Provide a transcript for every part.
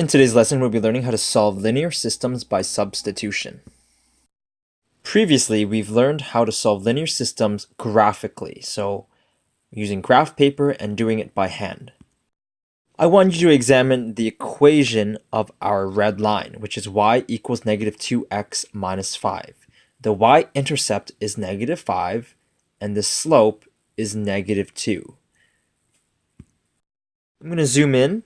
In today's lesson, we'll be learning how to solve linear systems by substitution. Previously, we've learned how to solve linear systems graphically, so using graph paper and doing it by hand. I want you to examine the equation of our red line, which is y equals negative 2x minus 5. The y-intercept is negative 5, and the slope is negative 2. I'm going to zoom in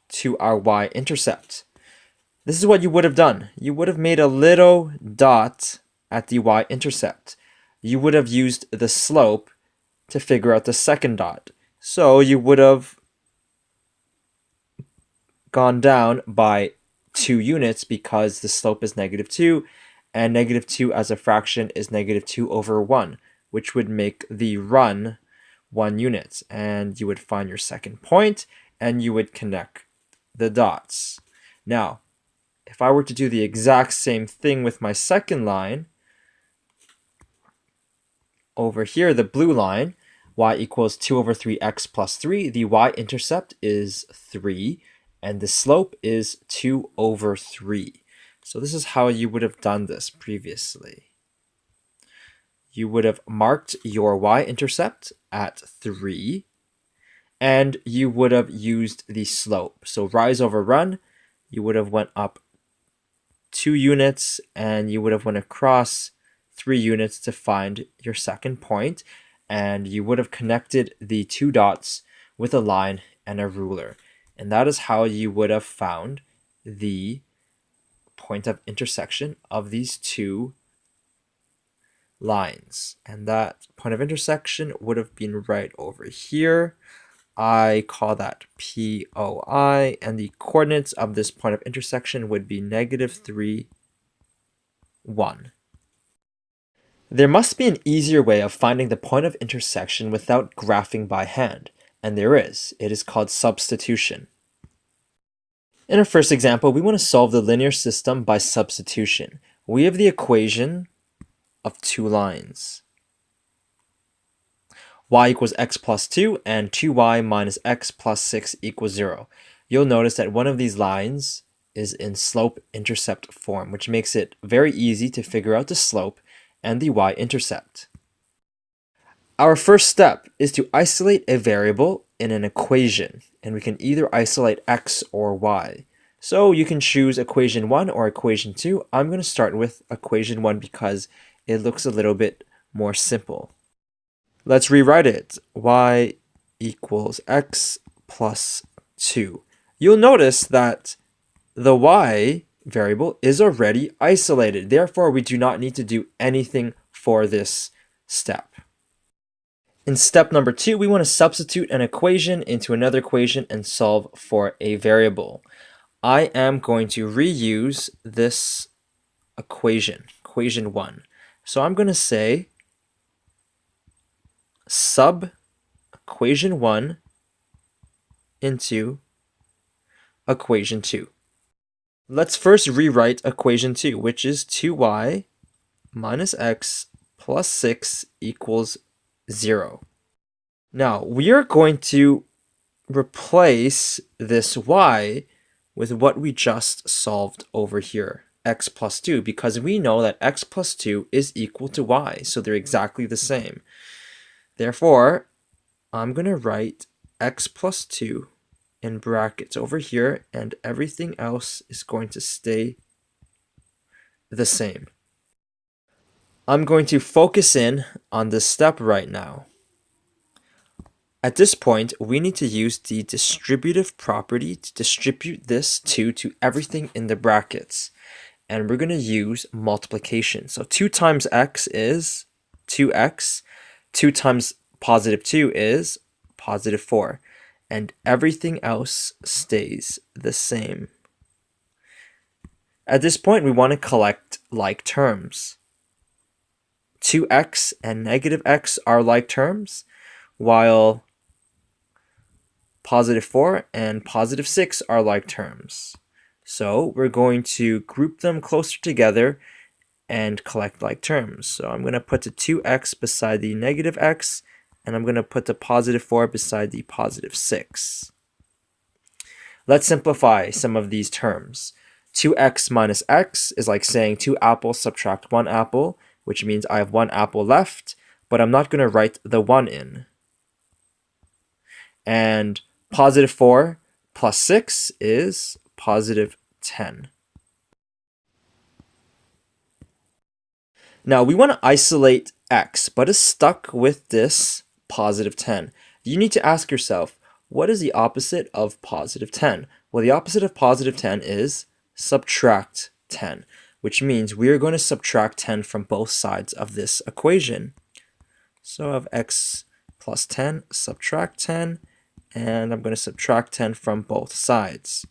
to our y-intercept. This is what you would have done. You would have made a little dot at the y-intercept. You would have used the slope to figure out the second dot. So you would have gone down by 2 units because the slope is negative 2, and negative 2 as a fraction is negative 2 over 1, which would make the run 1 unit. And you would find your second point, and you would connect the dots. Now, if I were to do the exact same thing with my second line, over here, the blue line, y equals 2 over 3x plus 3, the y-intercept is 3, and the slope is 2 over 3. So this is how you would have done this previously. You would have marked your y-intercept at 3, and you would have used the slope. So rise over run, you would have went up 2 units, and you would have went across 3 units to find your second point, and you would have connected the 2 dots with a line and a ruler. And that is how you would have found the point of intersection of these 2 lines. And that point of intersection would have been right over here. I call that POI, and the coordinates of this point of intersection would be negative 3, 1. There must be an easier way of finding the point of intersection without graphing by hand, and there is. It is called substitution. In our first example, we want to solve the linear system by substitution. We have the equation of 2 lines. Y equals x plus 2 and 2y minus x plus 6 equals 0. You'll notice that one of these lines is in slope-intercept form, which makes it very easy to figure out the slope and the y-intercept. Our first step is to isolate a variable in an equation, and we can either isolate x or y. So you can choose equation 1 or equation 2. I'm going to start with equation 1 because it looks a little bit more simple. Let's rewrite it. Y equals x plus 2. You'll notice that the y variable is already isolated. Therefore, we do not need to do anything for this step. In step number 2, we want to substitute an equation into another equation and solve for a variable. I am going to reuse this equation, equation 1. So I'm going to say sub equation 1 into equation 2. Let's first rewrite equation 2, which is 2y minus x plus 6 equals 0. Now, we are going to replace this y with what we just solved over here, x plus 2, because we know that x plus 2 is equal to y, so they're exactly the same. Therefore, I'm going to write x plus 2 in brackets over here, and everything else is going to stay the same. I'm going to focus in on this step right now. At this point, we need to use the distributive property to distribute this 2 to everything in the brackets. And we're going to use multiplication. So 2 times x is 2x. 2 times positive 2 is positive 4. And everything else stays the same. At this point, we want to collect like terms. 2x and negative x are like terms, while positive 4 and positive 6 are like terms. So we're going to group them closer together and collect like terms. So I'm going to put the 2x beside the negative x, and I'm going to put the positive 4 beside the positive 6. Let's simplify some of these terms. 2x minus x is like saying 2 apples subtract 1 apple, which means I have 1 apple left, but I'm not going to write the 1 in. And positive 4 plus 6 is positive 10. Now we want to isolate x, but is stuck with this positive 10. You need to ask yourself, what is the opposite of positive 10? Well, the opposite of positive 10 is subtract 10, which means we are going to subtract 10 from both sides of this equation. So I have x plus 10, subtract 10, and I'm going to subtract 10 from both sides.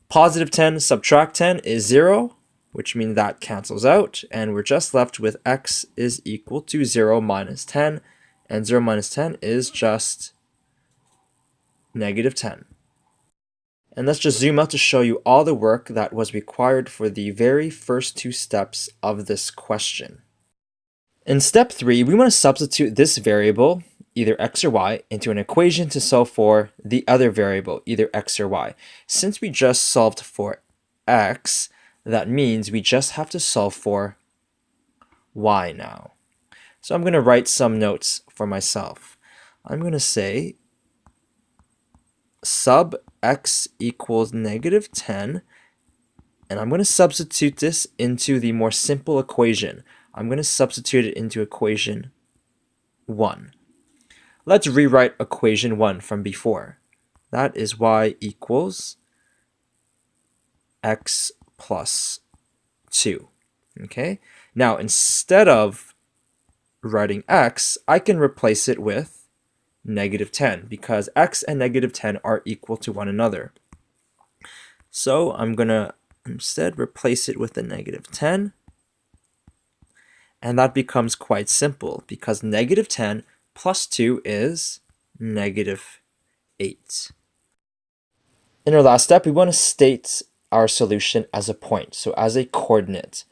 Positive 10 subtract 10 is 0, which means that cancels out, and we're just left with x is equal to 0 minus 10, and 0 minus 10 is just negative 10. And let's just zoom out to show you all the work that was required for the very first 2 steps of this question. In step 3, we want to substitute this variable, either x or y, into an equation to solve for the other variable, either x or y. Since we just solved for x, that means we just have to solve for y now. So I'm going to write some notes for myself. I'm going to say sub x equals negative 10, and I'm going to substitute this into the more simple equation. I'm going to substitute it into equation 1. Let's rewrite equation 1 from before. That is y equals x plus 2. Okay? Now, instead of writing x, I can replace it with negative 10 because x and negative 10 are equal to one another. So I'm going to instead replace it with a negative 10. And that becomes quite simple because negative 10 plus 2 is negative 8. In our last step, we want to state our solution as a point, so as a coordinate.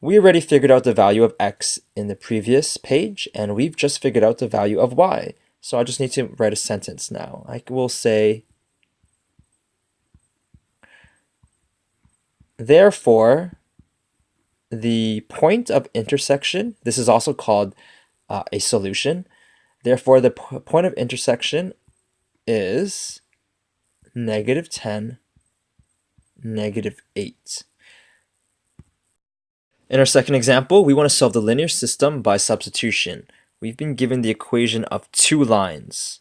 We already figured out the value of x in the previous page, and we've just figured out the value of y. So I just need to write a sentence now. I will say, therefore, the point of intersection, this is also called a solution. Therefore, the point of intersection is negative 10, negative 8. In our second example, we want to solve the linear system by substitution. We've been given the equation of 2 lines.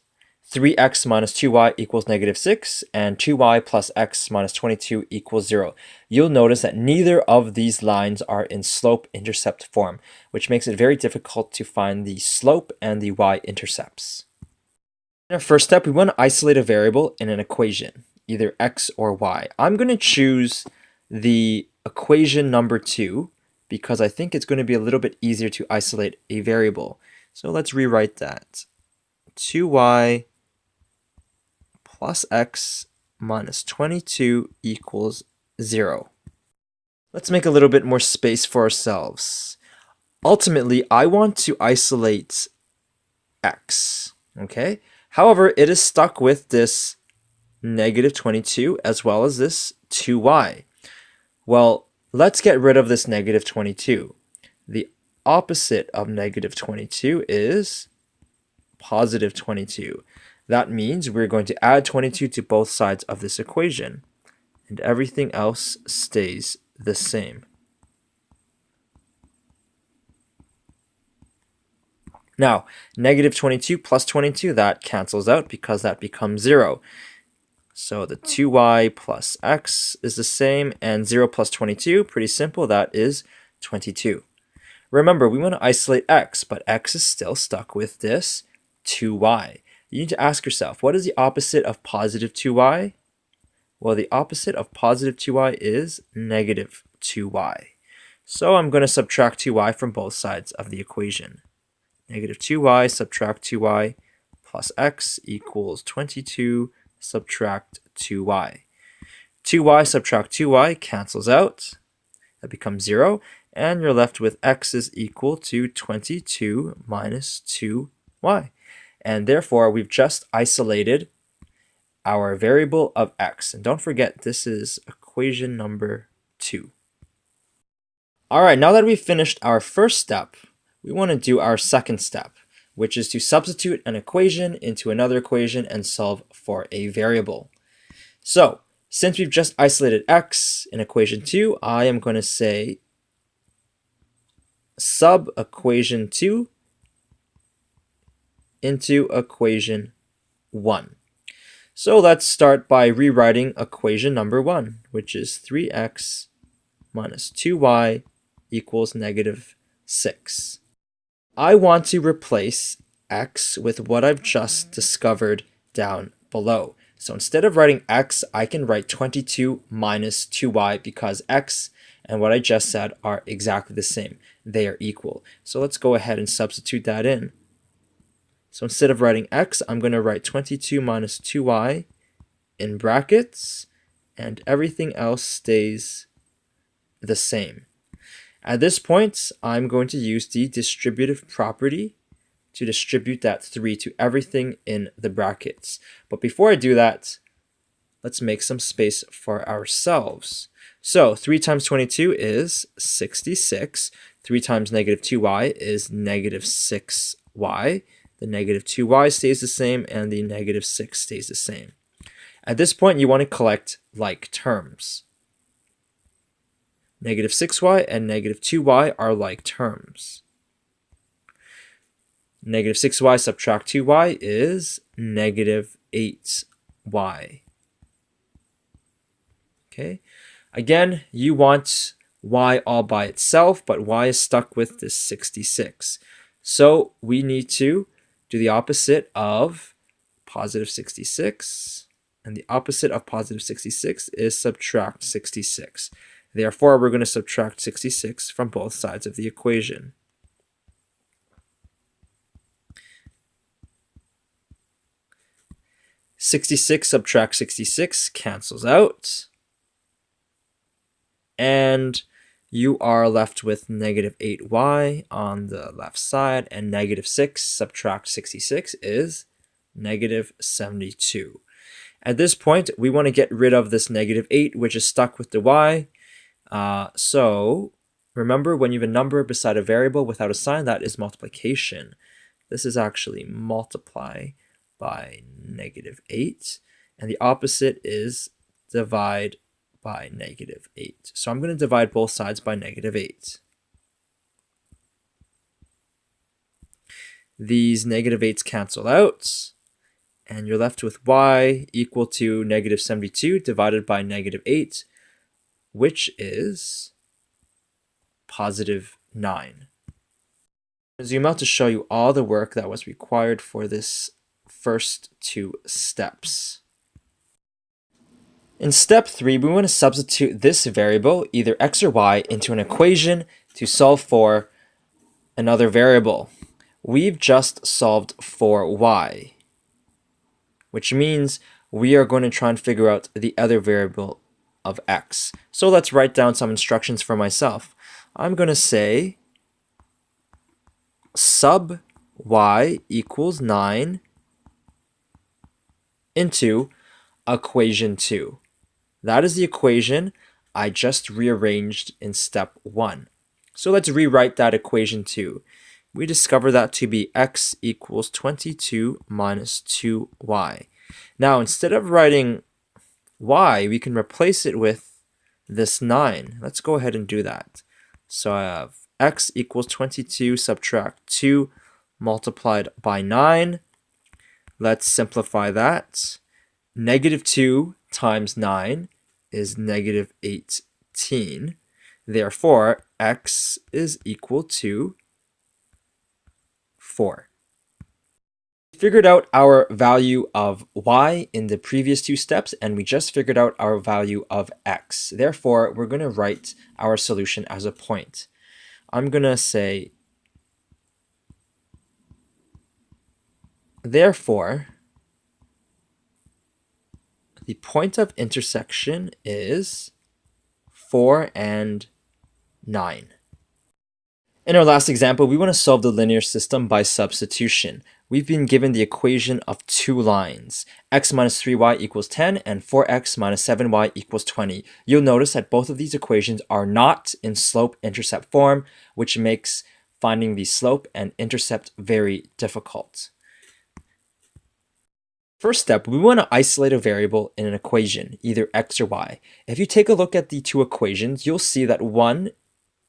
3x minus 2y equals negative 6, and 2y plus x minus 22 equals 0. You'll notice that neither of these lines are in slope-intercept form, which makes it very difficult to find the slope and the y-intercepts. In our first step, we want to isolate a variable in an equation, either x or y. I'm going to choose the equation number 2 because I think it's going to be a little bit easier to isolate a variable. So let's rewrite that. 2y plus x minus 22 equals 0. Let's make a little bit more space for ourselves. Ultimately, I want to isolate x, okay? However, it is stuck with this negative 22 as well as this 2y. Well, let's get rid of this negative 22. The opposite of negative 22 is positive 22. That means we're going to add 22 to both sides of this equation, and everything else stays the same. Now, negative 22 plus 22, that cancels out because that becomes 0. So the 2y plus x is the same, and 0 plus 22, pretty simple, that is 22. Remember, we want to isolate x, but x is still stuck with this 2y. You need to ask yourself, what is the opposite of positive 2y? Well, the opposite of positive 2y is negative 2y. So I'm going to subtract 2y from both sides of the equation. Negative 2y subtract 2y plus x equals 22 subtract 2y. 2y subtract 2y cancels out. That becomes 0. And you're left with x is equal to 22 minus 2y. And therefore, we've just isolated our variable of x. And don't forget, this is equation number 2. All right, now that we've finished our first step, we want to do our second step, which is to substitute an equation into another equation and solve for a variable. So, since we've just isolated x in equation 2, I am going to say sub equation 2 into equation 1. So let's start by rewriting equation number 1, which is 3x minus 2y equals negative 6. I want to replace x with what I've just discovered down below. So instead of writing x, I can write 22 minus 2y because x and what I just said are exactly the same. They are equal. So let's go ahead and substitute that in. So instead of writing x, I'm going to write 22 minus 2y in brackets, and everything else stays the same. At this point, I'm going to use the distributive property to distribute that 3 to everything in the brackets. But before I do that, let's make some space for ourselves. So 3 times 22 is 66. 3 times negative 2y is negative 6y. The negative 2y stays the same, and the negative 6 stays the same. At this point, you want to collect like terms. Negative 6y and negative 2y are like terms. Negative 6y subtract 2y is negative 8y. Okay. Again, you want y all by itself, but y is stuck with this 66. So we need to do the opposite of positive 66. And the opposite of positive 66 is subtract 66. Therefore, we're going to subtract 66 from both sides of the equation. Subtract 66 cancels out. And you are left with negative 8y on the left side, and negative 6 subtract 66 is negative 72. At this point, we want to get rid of this negative 8, which is stuck with the y. So remember, when you have a number beside a variable without a sign, that is multiplication. This is actually multiply by negative 8. And the opposite is divide by negative 8. So I'm going to divide both sides by negative 8. These negative 8s cancel out. And you're left with y equal to negative 72 divided by negative 8, which is positive 9. Zoom out to show you all the work that was required for this first 2 steps. In step 3, we want to substitute this variable, either x or y, into an equation to solve for another variable. We've just solved for y, which means we are going to try and figure out the other variable of x. So let's write down some instructions for myself. I'm going to say sub y equals 9 into equation 2. That is the equation I just rearranged in step 1. So let's rewrite that equation 2. We discover that to be x equals 22 minus 2y. Now, instead of writing y, we can replace it with this 9. Let's go ahead and do that. So I have x equals 22 subtract 2 multiplied by 9. Let's simplify that. Negative 2 times 9 is negative 18. Therefore, x is equal to 4. We figured out our value of y in the previous 2 steps, and we just figured out our value of x. Therefore, we're going to write our solution as a point. I'm going to say, therefore, the point of intersection is 4 and 9. In our last example, we want to solve the linear system by substitution. we've been given the equation of two lines. X minus 3y equals 10 and 4x minus 7y equals 20. You'll notice that both of these equations are not in slope-intercept form, which makes finding the slope and intercept very difficult. First step, we want to isolate a variable in an equation, either x or y. If you take a look at the two equations, you'll see that one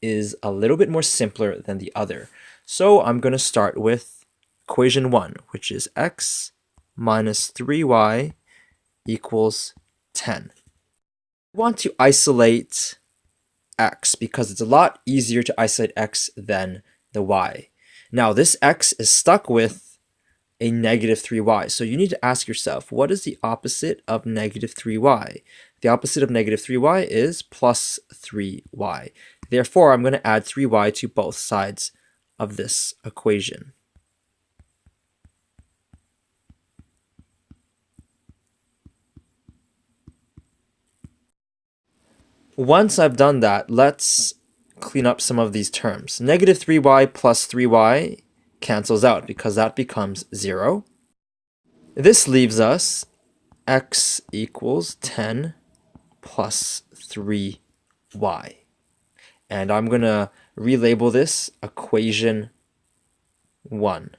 is a little bit more simpler than the other. So I'm going to start with equation 1, which is x minus 3y equals 10. I want to isolate x because it's a lot easier to isolate x than the y. Now this x is stuck with a negative 3y, so you need to ask yourself, what is the opposite of negative 3y? The opposite of negative 3y is plus 3y. Therefore, I'm going to add 3y to both sides of this equation. Once I've done that, let's clean up some of these terms. Negative 3y plus 3y cancels out because that becomes 0. This leaves us x equals 10 plus 3y. And I'm going to relabel this equation 1.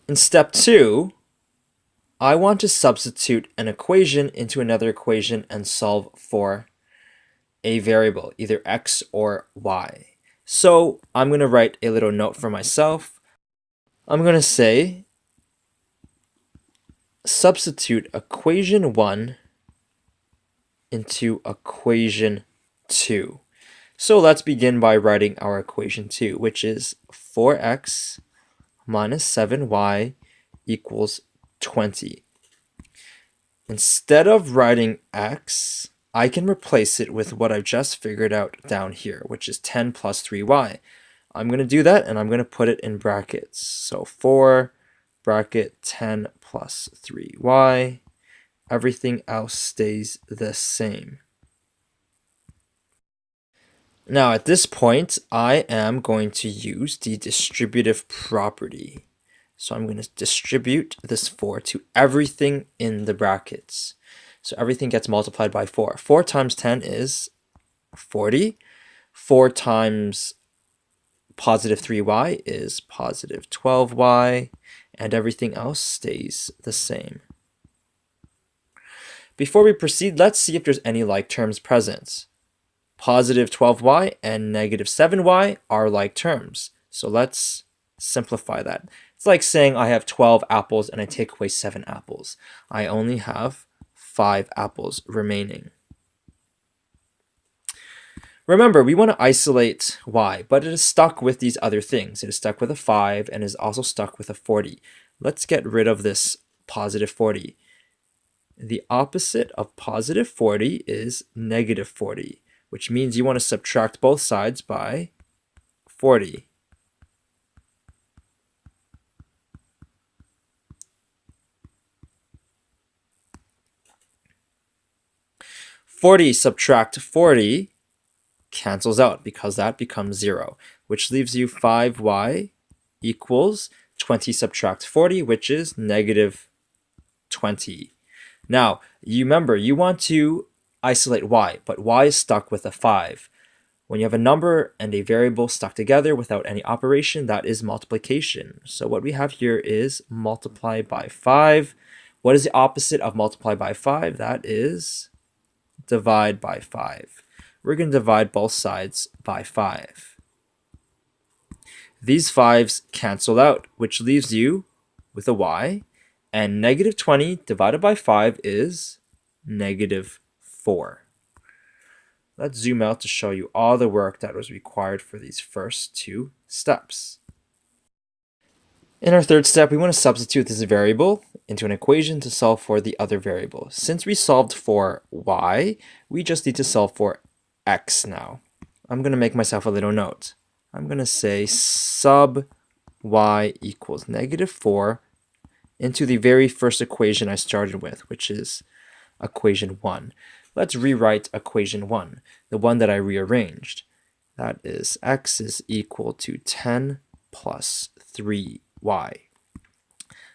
In step 2, I want to substitute an equation into another equation and solve for a variable, either x or y. So I'm going to write a little note for myself. I'm going to say substitute equation 1 into equation 2. So let's begin by writing our equation 2, which is 4x minus 7y equals 20. Instead of writing x, I can replace it with what I've just figured out down here, which is 10 plus 3y. I'm going to do that, and I'm going to put it in brackets. So 4 bracket 10 plus 3y. Everything else stays the same. Now, at this point, I am going to use the distributive property. So I'm going to distribute this 4 to everything in the brackets. So everything gets multiplied by 4. 4 times 10 is 40. 4 times positive 3y is positive 12y. And everything else stays the same. Before we proceed, let's see if there's any like terms present. Positive 12y and negative 7y are like terms. So let's simplify that. It's like saying I have 12 apples and I take away 7 apples. I only have 5 apples remaining. Remember, we want to isolate y, but it is stuck with these other things. It is stuck with a 5 and is also stuck with a 40. Let's get rid of this positive 40. The opposite of positive 40 is negative 40, which means you want to subtract both sides by 40. Subtract 40 cancels out because that becomes 0, which leaves you 5y equals 20 subtract 40, which is negative 20. Now, you remember, you want to isolate y, but y is stuck with a 5. When you have a number and a variable stuck together without any operation, that is multiplication. So what we have here is multiply by 5. What is the opposite of multiply by 5? That is divide by 5. We're going to divide both sides by 5. These 5's cancel out, which leaves you with a y. And negative 20 divided by 5 is negative 4. Let's zoom out to show you all the work that was required for these first two steps. In our third step, we want to substitute this variable into an equation to solve for the other variable. Since we solved for y, we just need to solve for x now. I'm going to make myself a little note. I'm going to say sub y equals negative 4 into the very first equation I started with, which is equation 1. Let's rewrite equation 1, the one that I rearranged. That is x is equal to 10 plus 3y.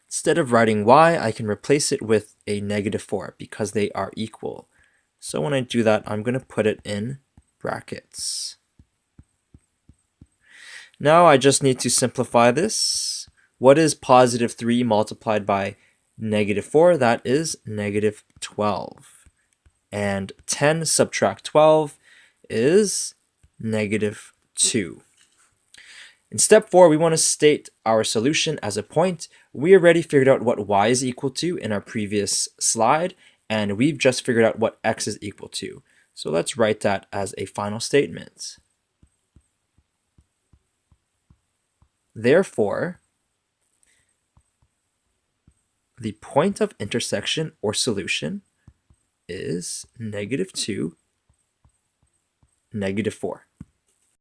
Instead of writing y, I can replace it with a -4 because they are equal. So when I do that, I'm going to put it in brackets. Now I just need to simplify this. What is positive 3 multiplied by -4? That is -12. And 10 subtract 12 is -2. In step 4, we want to state our solution as a point. We already figured out what y is equal to in our previous slide, and we've just figured out what x is equal to. So let's write that as a final statement. Therefore, the point of intersection or solution is -2, -4.